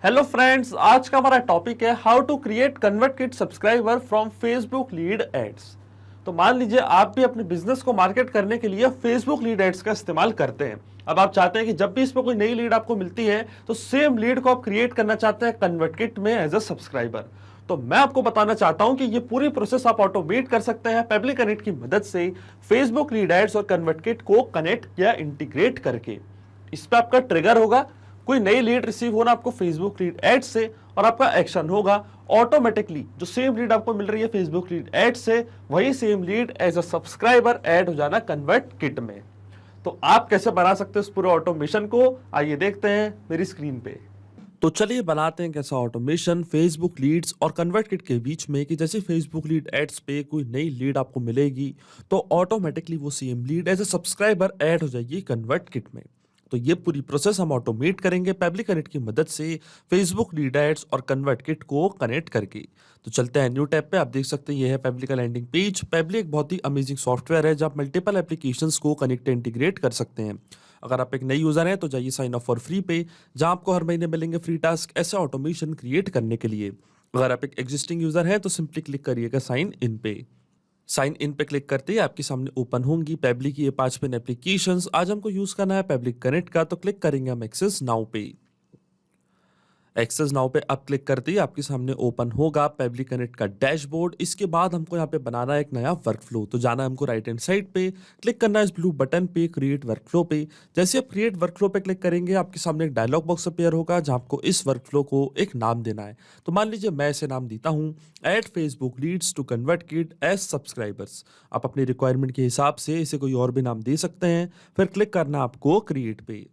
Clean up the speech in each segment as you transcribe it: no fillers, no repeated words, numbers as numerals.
Hello friends, आज का हमारा टॉपिक है how to create convert subscriber from Facebook lead ads. तो मान लीजिए आप भी अपने बिजनेस को मार्केट करने के लिए फेसबुक लीड एड्स का इस्तेमाल करते हैं। अब आप चाहते हैं कि जब भी इस पर कोई नई लीड आपको मिलती है तो सेम लीड को आप क्रिएट करना चाहते हैं कन्वर्ट में एज अ सब्सक्राइबर। तो मैं आपको बताना चाहता हूं कि ये पूरी प्रोसेस आप ऑटोमेट कर सकते हैं पेबली कनेक्ट की मदद से, फेसबुक लीड एड्स और कन्वर्ट को कनेक्ट या इंटीग्रेट करके। इस पे आपका ट्रिगर होगा, कोई नई लीड रिसीव होना आपको फेसबुक लीड एड से, और आपका एक्शन होगा ऑटोमेटिकली जो सेम लीड आपको मिल रही है फेसबुक लीड एड से, वही same lead as a subscriber add हो जाना कन्वर्ट किट में। तो आप कैसे बना सकते हैं इस पूरे ऑटोमेशन को, आइए देखते हैं मेरी स्क्रीन पे। तो चलिए बनाते हैं कैसा ऑटोमेशन फेसबुक लीड्स और कन्वर्ट किट के बीच में, कि जैसे फेसबुक लीड एड्स पे कोई नई लीड आपको मिलेगी तो ऑटोमेटिकली वो same lead as a subscriber add हो जाएगी कन्वर्ट किट में। तो ये पूरी प्रोसेस हम ऑटोमेट करेंगे पेबली कनेक्ट की मदद से, फेसबुक लीड एड्स और कन्वर्ट किट को कनेक्ट करके। तो चलते हैं न्यू टैब पे। आप देख सकते हैं ये है पेबली का लैंडिंग पेज। पेबली एक बहुत ही अमेजिंग सॉफ्टवेयर है जहाँ आप मल्टीपल एप्लीकेशंस को कनेक्ट इंटीग्रेट कर सकते हैं। अगर आप एक नई यूजर हैं तो जाइए साइन अप फॉर फ्री पे, जहां आपको हर महीने मिलेंगे फ्री टास्क ऐसे ऑटोमेशन क्रिएट करने के लिए। अगर आप एक एग्जिस्टिंग यूजर हैं तो सिंपली क्लिक करिएगा साइन इन पे। साइन इन पे क्लिक करते ही आपके सामने ओपन होंगी पेबली की ये 5 पिन एप्लीकेशंस। आज हमको यूज करना है पेबली कनेक्ट का, तो क्लिक करेंगे हम एक्सेस नाउ पे। एक्सेस नाउ पे आप क्लिक करते ही आपके सामने ओपन होगा पेबली कनेक्ट का डैशबोर्ड। इसके बाद हमको यहाँ पे बनाना है एक नया वर्कफ्लो। तो जाना है हमको राइट हैंड साइड पे, क्लिक करना है इस ब्लू बटन पे क्रिएट वर्कफ्लो पे। जैसे आप क्रिएट वर्कफ्लो पे क्लिक करेंगे आपके सामने एक डायलॉग बॉक्स अपीयर होगा जहाँ आपको इस वर्कफ्लो को एक नाम देना है। तो मान लीजिए मैं इसे नाम देता हूँ add Facebook leads to ConvertKit as subscribers. आप अपनी रिक्वायरमेंट के हिसाब से इसे कोई और भी नाम दे सकते हैं। फिर क्लिक करना आपको क्रिएट पे।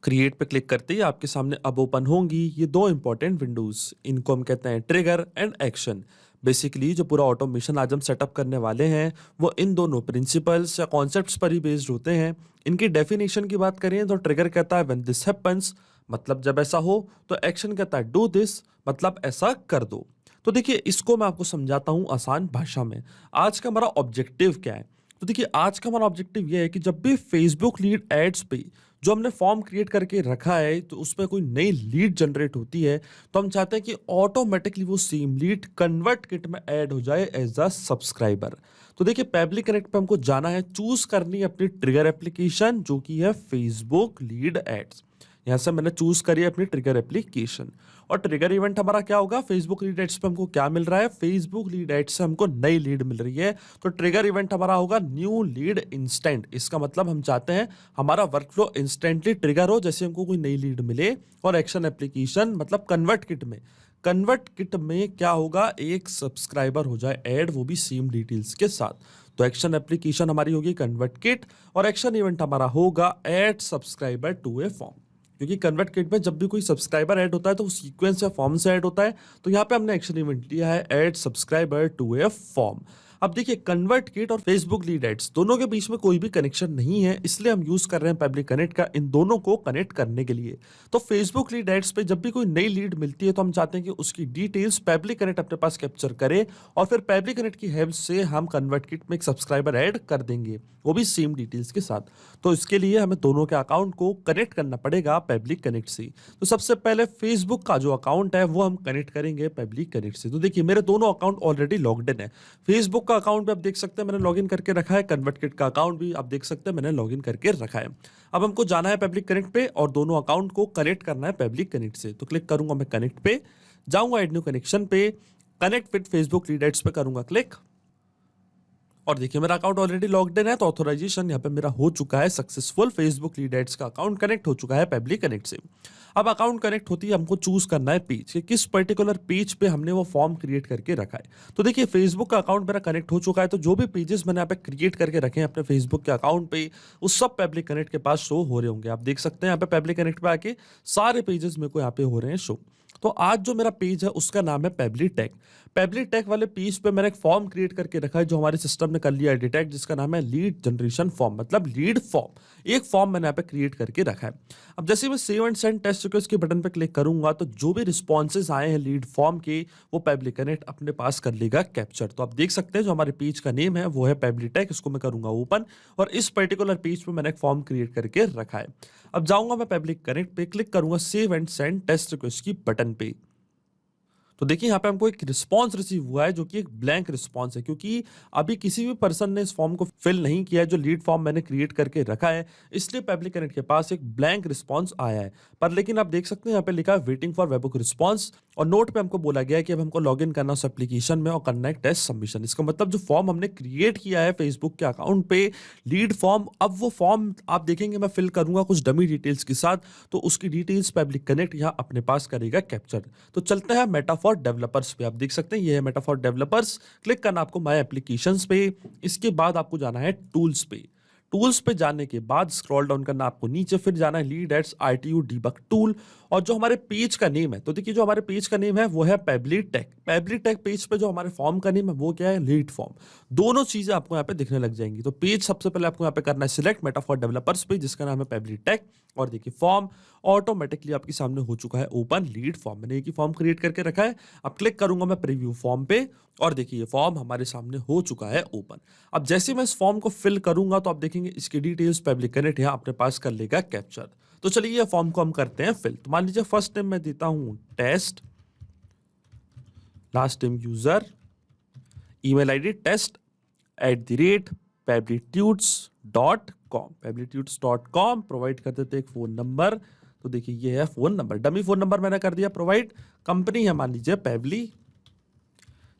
क्रिएट पे क्लिक करते ही आपके सामने अब ओपन होंगी ये दो इंपॉर्टेंट विंडोज। इनको हम कहते हैं ट्रिगर एंड एक्शन। बेसिकली जो पूरा ऑटोमेशन आज हम सेटअप करने वाले हैं वो इन दोनों प्रिंसिपल्स या कॉन्सेप्ट्स पर ही बेस्ड होते हैं। इनकी डेफिनेशन की बात करें तो ट्रिगर कहता है व्हेन दिस हैपेंस, मतलब जब ऐसा हो। तो एक्शन कहता है डू दिस, मतलब ऐसा कर दो। तो देखिए इसको मैं आपको समझाता हूँ आसान भाषा में। आज का हमारा ऑब्जेक्टिव क्या है? तो देखिए आज का हमारा ऑब्जेक्टिव ये है कि जब भी फेसबुक लीड एड्स पे जो हमने फॉर्म क्रिएट करके रखा है तो उसमें कोई नई लीड जनरेट होती है, तो हम चाहते हैं कि ऑटोमेटिकली वो सेम लीड कन्वर्ट किट में ऐड हो जाए एज अ सब्सक्राइबर। तो देखिए पेबली कनेक्ट पे हमको जाना है, चूज करनी है अपनी ट्रिगर एप्लीकेशन जो कि है फेसबुक लीड एड्स। यहाँ से मैंने चूज करी है अपनी ट्रिगर एप्लीकेशन। और ट्रिगर इवेंट हमारा क्या होगा? फेसबुक लीड एड्स पे हमको क्या मिल रहा है? फेसबुक लीड एड्स से हमको नई लीड मिल रही है। तो ट्रिगर इवेंट हमारा होगा न्यू लीड इंस्टेंट। इसका मतलब हम चाहते हैं हमारा वर्कफ्लो इंस्टेंटली ट्रिगर हो जैसे हमको कोई नई लीड मिले। और एक्शन एप्लीकेशन मतलब कन्वर्ट किट में क्या होगा? एक सब्सक्राइबर हो जाए ऐड, वो भी सेम डिटेल्स के साथ। तो एक्शन एप्लीकेशन हमारी होगी कन्वर्ट किट और एक्शन इवेंट हमारा होगा add subscriber to a form. क्योंकि कन्वर्ट किट में जब भी कोई सब्सक्राइबर ऐड होता है तो वो सीक्वेंस या फॉर्म से ऐड होता है। तो यहाँ पे हमने एक्शन इवेंट लिया है add subscriber to a form. अब देखिए कन्वर्ट किट और फेसबुक लीड एड्स दोनों के बीच में कोई भी कनेक्शन नहीं है, इसलिए हम यूज कर रहे हैं पेबली कनेक्ट का इन दोनों को कनेक्ट करने के लिए। तो फेसबुक लीड एड्स पे जब भी कोई नई लीड मिलती है तो हम चाहते हैं कि उसकी डिटेल्स पेबली कनेक्ट अपने पास कैप्चर करे और फिर पेबली कनेक्ट की हेल्प से हम कन्वर्ट किट में एक सब्सक्राइबर ऐड कर देंगे, वो भी सेम डिटेल्स के साथ। तो इसके लिए हमें दोनों के अकाउंट को कनेक्ट करना पड़ेगा पेबली कनेक्ट से। तो सबसे पहले फेसबुक का जो अकाउंट है वो हम कनेक्ट करेंगे पेबली कनेक्ट से। तो देखिए मेरे दोनों अकाउंट ऑलरेडी लॉग्ड इन है। फेसबुक का अकाउंट भी आप देख सकते हैं मैंने लॉगिन करके रखा है, कन्वर्ट किट का अकाउंट भी आप देख सकते हैं मैंने लॉगिन करके रखा है। अब हमको जाना है पेबली कनेक्ट पे और दोनों अकाउंट को कनेक्ट करना है पेबली कनेक्ट से। तो क्लिक करूंगा मैं कनेक्ट पे, जाऊंगा एड न्यू कनेक्शन पे, connect with Facebook lead ads पे करूंगा क्लिक। और देखिए मेरा अकाउंट ऑलरेडी लॉग्ड इन है तो ऑथराइजेशन यहाँ पे मेरा हो चुका है सक्सेसफुल। फेसबुक लीड एड्स का अकाउंट कनेक्ट हो चुका है पेबली कनेक्ट से। अब अकाउंट कनेक्ट होती है हमको चूज करना है पेज कि किस पर्टिकुलर पेज पे हमने वो फॉर्म क्रिएट करके रखा है। तो देखिए फेसबुक का अकाउंट मेरा कनेक्ट हो चुका है, तो जो भी पेजेस मैंने यहाँ पे क्रिएट करके रखे हैं अपने फेसबुक के अकाउंट पे उस सब पेबली कनेक्ट के पास शो हो रहे होंगे। आप देख सकते हैं यहाँ पे पेबली कनेक्ट पे आके सारे पेजेस मेरे को यहाँ पे हो रहे हैं शो। तो आज जो मेरा पेज है उसका नाम है पेबली टेक। पेबली टेक वाले पेज पे मैंने एक फॉर्म क्रिएट करके रखा है जो हमारे सिस्टम ने कर लिया है डिटेक्ट, जिसका नाम है लीड जनरेशन फॉर्म, मतलब लीड फॉर्म। एक फॉर्म मैंने यहाँ पे क्रिएट करके रखा है। अब जैसे मैं save and send test test request के बटन पे क्लिक करूंगा तो जो भी रिस्पॉन्सेज आए हैं लीड फॉर्म के वो पेबली कनेक्ट अपने पास कर लेगा कैप्चर। तो आप देख सकते हैं जो हमारे पेज का नेम है वो है पेबली टेक, इसको मैं करूंगा ओपन और इस पर्टिकुलर पेज पे मैंने एक फॉर्म क्रिएट करके रखा है। अब जाऊंगा मैं पेबली कनेक्ट पे, क्लिक करूंगा save and send test request की बटन पे। तो देखिए यहाँ पे हमको एक रिस्पांस रिसीव हुआ है जो कि एक ब्लैंक रिस्पांस है, क्योंकि अभी किसी भी पर्सन ने इस फॉर्म को फिल नहीं किया है जो लीड फॉर्म मैंने क्रिएट करके रखा है, इसलिए पेबली कनेक्ट के पास एक ब्लैंक रिस्पांस आया है। पर लेकिन आप देख सकते हैं यहाँ पे लिखा है वेटिंग फॉर वेबहुक रिस्पांस और नोट पे हमको बोला गया है कि अब हमको लॉगिन करना उस एप्लीकेशन में और करना है टेस्ट सबमिशन। इसका मतलब जो फॉर्म हमने क्रिएट किया है फेसबुक के अकाउंट पे लीड फॉर्म, अब वो फॉर्म आप देखेंगे मैं फिल करूंगा कुछ डमी डिटेल्स के साथ, तो उसकी डिटेल्स पेबली कनेक्ट यहाँ अपने पास करेगा कैप्चर। तो चलते हैं मेटा फॉर डेवलपर्स पे। आप देख सकते हैं ये है मेटा फॉर डेवलपर्स, क्लिक करना आपको माय एप्लीकेशंस पे। इसके बाद आपको जाना है टूल्स पे। टूल्स पे जाने के बाद स्क्रॉल डाउन करना आपको नीचे, फिर जाना है lead ads RTU debug tool और जो हमारे पेज का नेम है, तो देखिए जो हमारे पेज का नेम है वो है Pabbly tech. Pabbly tech page पे जो हमारे फॉर्म का नेम है वो क्या है, लीड फॉर्म। दोनों चीजें आपको यहाँ पे दिखने लग जाएंगी। तो पेज सबसे पहले आपको यहाँ पे करना है सिलेक्ट मेटा फॉर डेवलपर्स पे जिसका नाम है पेबली टेक और देखिए फॉर्म ऑटोमेटिकली आपके सामने हो चुका है ओपन लीड फॉर्म। मैंने एक ही फॉर्म क्रिएट करके रखा है। अब क्लिक करूंगा मैं प्रीव्यू फॉर्म पे और देखिए ये फॉर्म हमारे सामने हो चुका है ओपन। अब जैसे मैं इस फॉर्म को फिल करूंगा तो आप देखेंगे इसकी डिटेल्स पेबली कनेक्ट यहाँ अपने पास कर लेगा कैप्चर। तो चलिए ये फॉर्म को हम करते हैं फिल। तो मान लीजिए फर्स्ट नेम मैं देता हूं test, last name user, email ID test@peblitudes.com, peblitudes.com provide कर देते एक फोन नंबर। तो देखिए ये है phone number, dummy phone number मैंने कर दिया प्रोवाइड। कंपनी है मान लीजिए पेबली,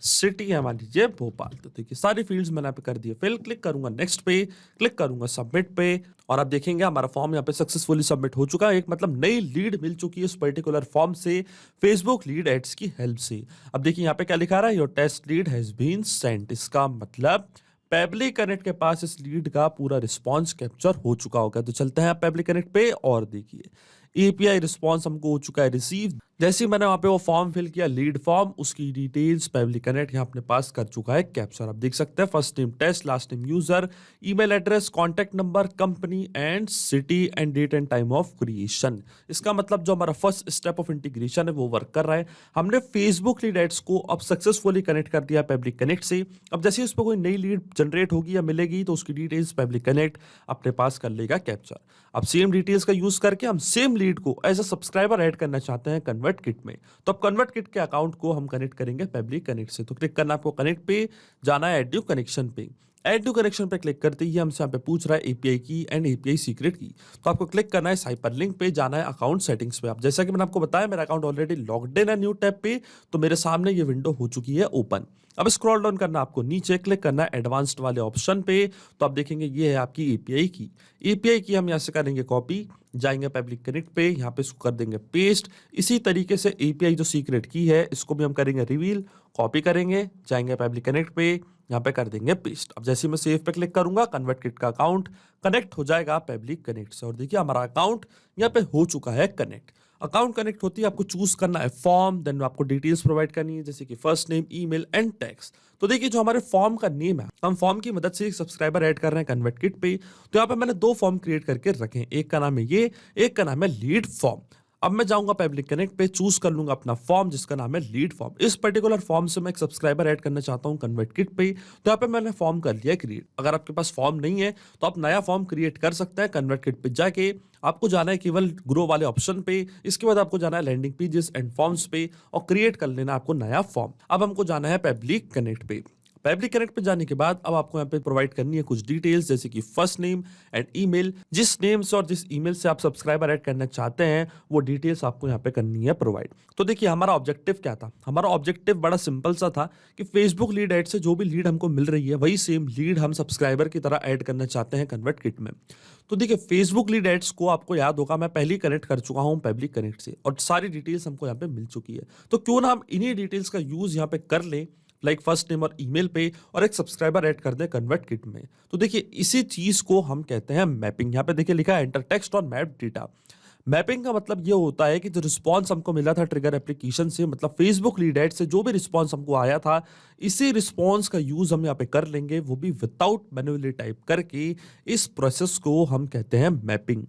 सिटी है मान लीजिए भोपाल। तो देखिए सारी फील्ड्स मैंने यहाँ पे कर दिए फिल। क्लिक करूंगा नेक्स्ट पे, क्लिक करूंगा सबमिट पे और आप देखेंगे हमारा फॉर्म यहाँ पे सक्सेसफुली सबमिट हो चुका है। एक मतलब नई लीड मिल चुकी है इस पर्टिकुलर फॉर्म से फेसबुक लीड एड्स की हेल्प से। अब देखिए यहाँ पे क्या लिखा रहा है, your test lead has been sent. इसका मतलब पेबली कनेक्ट के पास इस लीड का पूरा रिस्पॉन्स कैप्चर हो चुका होगा। तो चलते हैं पेबली कनेक्ट पे और देखिए एपीआई रिस्पॉन्स हमको हो चुका है रिसीव। जैसे ही मैंने वहां पे वो फॉर्म फिल किया लीड फॉर्म, उसकी डिटेल्स पेबली कनेक्ट यहाँ अपने पास कर चुका है कैप्चर। आप देख सकते हैं first name test, last name user, email address, contact number, company and city and date and time of creation. इसका मतलब जो हमारा फर्स्ट स्टेप ऑफ इंटीग्रेशन है वो वर्क कर रहा है। हमने फेसबुक लीड एड्स को अब सक्सेसफुली कनेक्ट कर दिया पेबली कनेक्ट से। अब जैसे उस पर कोई नई लीड जनरेट होगी या मिलेगी तो उसकी डिटेल्स पेबली कनेक्ट अपने पास कर लेगा कैप्चर। अब सेम डिटेल्स का यूज करके हम सेम लीड को एज अ सब्सक्राइबर ऐड करना चाहते हैं कन्वर्ट किट में। तो अब कन्वर्ट किट के अकाउंट को हम कनेक्ट करेंगे पेबली कनेक्ट से। तो क्लिक करना आपको कनेक्ट पे, जाना है एड न्यू कनेक्शन पे। एड टू कनेक्शन पे क्लिक करते ही हमसे यहाँ पे पूछ रहा है एपीआई की एंड एपीआई सीक्रेट की। तो आपको क्लिक करना है हाइपरलिंक पे, जाना है अकाउंट सेटिंग्स पे। अब जैसा कि मैंने आपको बताया मेरा अकाउंट ऑलरेडी लॉग्ड इन है न्यू टैब पे, तो मेरे सामने ये विंडो हो चुकी है ओपन। अब स्क्रॉल डाउन करना आपको नीचे, क्लिक करना है एडवांस्ड वाले ऑप्शन पे। तो आप देखेंगे ये है आपकी एपीआई की। एपीआई की हम यहाँ से करेंगे कॉपी, जाएंगे पब्लिक कनेक्ट पे, यहाँ पे इसको कर देंगे पेस्ट। इसी तरीके से एपीआई जो सीक्रेट की है इसको भी हम करेंगे रिवील, कॉपी करेंगे, जाएंगे पब्लिक कनेक्ट पे, यहाँ पे कर देंगे पेस्ट। अब जैसे मैं सेव पे क्लिक करूंगा कन्वर्ट किट का अकाउंट कनेक्ट हो जाएगा पब्लिक कनेक्ट से और देखिए हमारा अकाउंट यहाँ पे हो चुका है कनेक्ट। अकाउंट कनेक्ट होती है आपको चूज करना है फॉर्म, देन आपको डिटेल्स प्रोवाइड करनी है जैसे कि first name, email and tax. तो देखिए जो हमारे फॉर्म का नेम है, हम फॉर्म की मदद से एक सब्सक्राइबर ऐड कर रहे हैं कन्वर्ट किट पे। तो यहाँ पे मैंने दो फॉर्म क्रिएट करके रखे हैं, एक का नाम है ये, एक का नाम है लीड फॉर्म। अब मैं जाऊंगा पब्लिक कनेक्ट पे, चूज कर लूंगा अपना फॉर्म जिसका नाम है लीड फॉर्म। इस पर्टिकुलर फॉर्म से मैं एक सब्सक्राइबर ऐड करना चाहता हूं कन्वर्ट किट पे। तो यहाँ पे मैंने फॉर्म कर लिया क्रिएट। अगर आपके पास फॉर्म नहीं है तो आप नया फॉर्म क्रिएट कर सकते हैं। कन्वर्ट किट पे जाके आपको जाना है केवल ग्रो वाले ऑप्शन पे, इसके बाद आपको जाना है लैंडिंग पेजेस एंड फॉर्म्स पे और क्रिएट कर लेना आपको नया फॉर्म। अब हमको जाना है पब्लिक कनेक्ट पे। पब्लिक कनेक्ट पे जाने के बाद अब आपको यहाँ पे प्रोवाइड करनी है कुछ डिटेल्स जैसे कि फर्स्ट नेम एंड ईमेल। जिस नेम से और जिस ईमेल से आप सब्सक्राइबर ऐड करना चाहते हैं वो डिटेल्स आपको यहाँ पे करनी है प्रोवाइड। तो देखिए हमारा ऑब्जेक्टिव क्या था, हमारा ऑब्जेक्टिव बड़ा सिंपल सा था कि फेसबुक लीड ऐड से जो भी लीड हमको मिल रही है वही सेम लीड हम सब्सक्राइबर की तरह ऐड करना चाहते हैं कन्वर्ट किट में। तो देखिए फेसबुक लीड एड्स को आपको याद होगा मैं पहले ही कनेक्ट कर चुका हूँ पब्लिक कनेक्ट से और सारी डिटेल्स हमको यहाँ पे मिल चुकी है। तो क्यों ना हम इन्हीं डिटेल्स का यूज यहाँ पे कर लें, लाइक फर्स्ट नेम और ईमेल पे, और एक सब्सक्राइबर ऐड कर दें कन्वर्ट किट में। तो देखिए इसी चीज को हम कहते हैं मैपिंग। यहाँ पे देखिए लिखा है एंटर टेक्स्ट और मैप डेटा। मैपिंग का मतलब ये होता है कि जो रिस्पॉन्स हमको मिला था ट्रिगर एप्लीकेशन से, मतलब फेसबुक लीड एड से जो भी रिस्पॉन्स हमको आया था, इसी रिस्पॉन्स का यूज हम यहाँ पे कर लेंगे, वो भी विदाउट मैन्युअली टाइप करके। इस प्रोसेस को हम कहते हैं मैपिंग।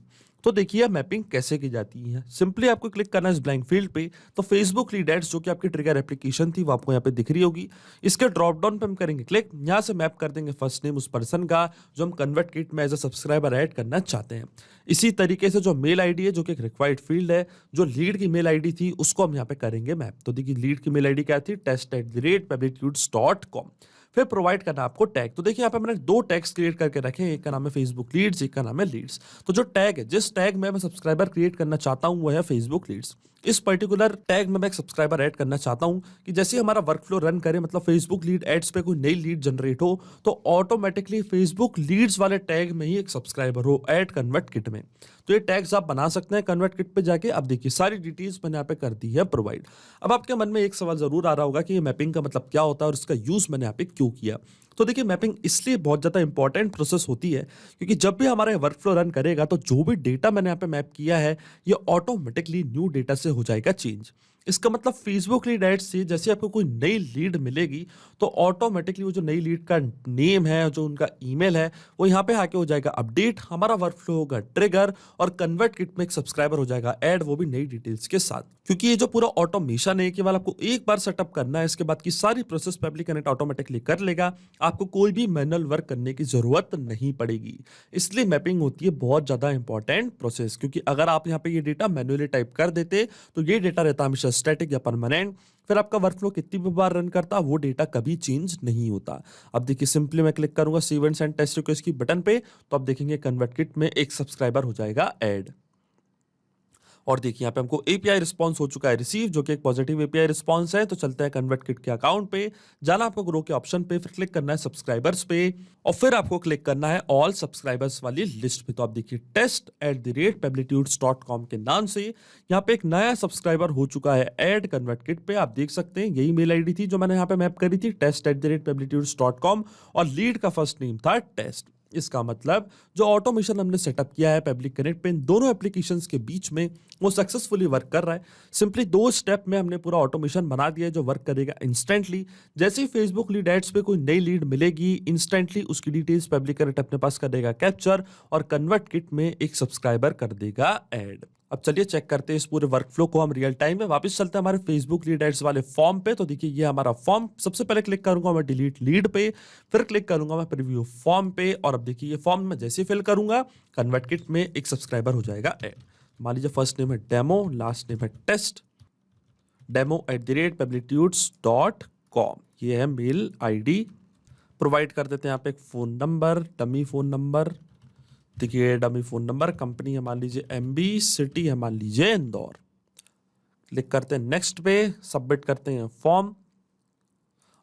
तो देखिए मैपिंग कैसे की जाती है। सिंपली आपको क्लिक करना है इस ब्लैंक फील्ड पे, तो फेसबुक लीड एड्स जो कि आपकी ट्रिगर एप्लीकेशन थी वो आपको यहाँ पे दिख रही होगी। इसके ड्रॉप डाउन पे हम करेंगे क्लिक, यहाँ से मैप कर देंगे फर्स्ट नेम उस पर्सन का जो हम कन्वर्ट किट में एज अ सब्सक्राइबर ऐड करना चाहते हैं। इसी तरीके से जो मेल आईडी है जो कि एक रिक्वायर्ड फील्ड है, जो लीड की मेल आईडी थी उसको हम यहाँ पे करेंगे मैप। तो देखिए लीड की मेल आईडी क्या थी, test@publicitudes.com। फिर प्रोवाइड करना आपको टैग। तो देखिए यहाँ पे मैंने दो टैग्स क्रिएट करके रखे हैं, एक का नाम है फेसबुक लीड्स, एक का नाम है लीड्स। तो जो टैग है, जिस टैग में मैं सब्सक्राइबर क्रिएट करना चाहता हूँ वो है फेसबुक लीड्स। इस पर्टिकुलर टैग में मैं एक सब्सक्राइबर ऐड करना चाहता हूँ कि जैसे हमारा वर्क फ्लो रन करे, मतलब फेसबुक लीड एड्स पे कोई नई लीड जनरेट हो तो ऑटोमेटिकली फेसबुक लीड्स वाले टैग में ही एक सब्सक्राइबर हो ऐड कन्वर्ट किट में। तो ये टैग्स आप बना सकते हैं कन्वर्ट किट पे जाके। अब देखिए सारी डिटेल्स मैंने यहाँ पे कर दी है प्रोवाइड। अब आपके मन में एक सवाल जरूर आ रहा होगा कि ये मैपिंग का मतलब क्या होता है और इसका यूज मैंने यहाँ पे क्यों किया। तो देखिए मैपिंग इसलिए बहुत ज़्यादा इंपॉर्टेंट प्रोसेस होती है क्योंकि जब भी हमारा वर्क फ्लो रन करेगा तो जो भी डेटा मैंने यहाँ पे मैप किया है ये ऑटोमेटिकली न्यू डेटा से हो जाएगा चेंज। इसका मतलब फेसबुक लीड एड्स से जैसे आपको कोई नई लीड मिलेगी तो ऑटोमेटिकली वो जो नई लीड का नेम है, जो उनका ईमेल है, वो यहाँ पे आके हो जाएगा अपडेट, हमारा वर्क फ्लो होगा ट्रिगर और कन्वर्ट किट में एक सब्सक्राइबर हो जाएगा ऐड, वो भी नई डिटेल्स के साथ। क्योंकि ये जो पूरा ऑटोमेशन है केवल आपको एक बार सेटअप करना है, इसके बाद की सारी प्रोसेस पेबली कनेक्ट ऑटोमेटिकली कर लेगा, आपको कोई भी मैनुअल वर्क करने की जरूरत नहीं पड़ेगी। इसलिए मैपिंग होती है बहुत ज्यादा इंपॉर्टेंट प्रोसेस, क्योंकि अगर आप यहाँ पे ये डेटा मैनुअली टाइप कर देते तो ये डेटा रहता हमेशा स्टैटिक या परमानेंट, फिर आपका वर्कफ्लो कितनी भी बार रन करता वो डेटा कभी चेंज नहीं होता। अब देखिए सिंपली मैं क्लिक करूंगा सी इवेंट्स एंड टेस्ट रिक्वेस्ट की बटन पे, तो अब देखेंगे कन्वर्ट किट में एक सब्सक्राइबर हो जाएगा ऐड। और देखिए यहाँ पे हमको एपीआई रिस्पांस हो चुका है रिसीव, जो कि एक पॉजिटिव एपीआई रिस्पांस है। तो चलते हैं कन्वर्ट किट के अकाउंट पे, जाना आपको ग्रो के ऑप्शन पे, फिर क्लिक करना है सब्सक्राइबर्स पे और फिर आपको क्लिक करना है ऑल सब्सक्राइबर्स वाली लिस्ट पे। तो आप देखिए test@publicitudes.com के नाम से यहाँ पे एक नया सब्सक्राइबर हो चुका है ऐड कन्वर्ट किट पे। आप देख सकते हैं यही मेल आईडी थी जो मैंने यहाँ पे मैप करी थी, test@publicitudes.com, और लीड का फर्स्ट नेम था टेस्ट। इसका मतलब जो ऑटोमेशन हमने सेटअप किया है पब्लिक कनेक्ट पे इन दोनों एप्लीकेशंस के बीच में वो सक्सेसफुली वर्क कर रहा है। सिंपली 2 स्टेप में हमने पूरा ऑटोमेशन बना दिया है जो वर्क करेगा इंस्टेंटली। जैसे ही फेसबुक लीड एड्स पे कोई नई लीड मिलेगी, इंस्टेंटली उसकी डिटेल्स पब्लिक कनेक्ट अपने पास कर देगा कैप्चर और कन्वर्ट किट में एक सब्सक्राइबर कर देगा ऐड। अब चलिए चेक करते हैं इस पूरे वर्कफ्लो को हम रियल टाइम में। वापस चलते हैं हमारे फेसबुक लीड एड्स वाले फॉर्म पे। तो देखिए ये हमारा फॉर्म, सबसे पहले क्लिक करूंगा मैं डिलीट लीड पे, फिर क्लिक करूंगा मैं प्रीव्यू फॉर्म पे, और अब देखिए ये फॉर्म में जैसे फिल करूंगा कन्वर्ट किट में एक सब्सक्राइबर हो जाएगा ऐड। मान लीजिए फर्स्ट नेम है डेमो, लास्ट नेम है टेस्ट, demo@publicitudes.com, ये है मेल आईडी। प्रोवाइड कर देते हैं यहाँ पे एक phone number, dummy phone number. देखिए डमी फोन नंबर, कंपनी है मान लीजिए एमबी, सिटी है मान लीजिए इंदौर। क्लिक करते हैं नेक्स्ट पे, सबमिट करते हैं फॉर्म,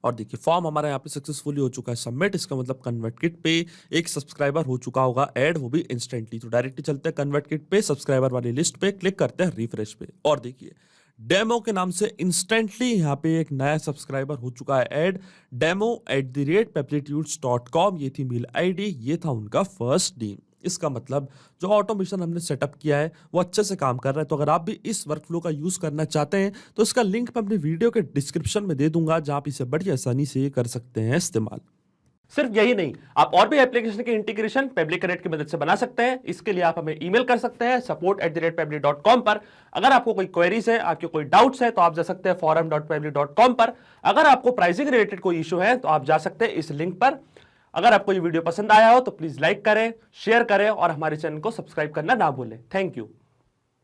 और देखिए फॉर्म हमारा यहाँ पे सक्सेसफुली हो चुका है सबमिट। इसका मतलब कन्वर्ट किट पे एक सब्सक्राइबर हो चुका होगा ऐड, वो भी इंस्टेंटली। तो डायरेक्टली चलते हैं कन्वर्ट किट पे, सब्सक्राइबर वाली लिस्ट पे क्लिक करते हैं रिफ्रेश पे, और देखिए डेमो के नाम से इंस्टेंटली यहाँ पे एक नया सब्सक्राइबर हो चुका है ऐड, demo@publicitudes.com। ये थी मेल आईडी, ये था उनका फर्स्ट नेम। इसका मतलब जो ऑटोमेशन हमने सेटअप किया है वो अच्छे से काम कर रहा है। तो अगर आप भी इस वर्कफ्लो का यूज करना चाहते हैं तो इसका लिंक मैं अपने वीडियो के डिस्क्रिप्शन में दे दूंगा, जहां आप इसे बड़ी आसानी से कर सकते हैं इस्तेमाल। सिर्फ यही नहीं, आप और भी एप्लीकेशन के इंटीग्रेशन पब्लिक कनेक्ट की मदद से बना सकते हैं। इसके लिए आप हमें ईमेल कर सकते हैं support@public.com पर। अगर आपको कोई क्वेरीज है, आपके कोई डाउट्स है, तो आप जा सकते हैं forum.public.com पर। अगर आपको प्राइसिंग रिलेटेड कोई इशू है तो आप जा सकते हैं इस लिंक पर। अगर आपको ये वीडियो पसंद आया हो तो प्लीज लाइक करें, शेयर करें और हमारे चैनल को सब्सक्राइब करना ना भूलें। Thank you.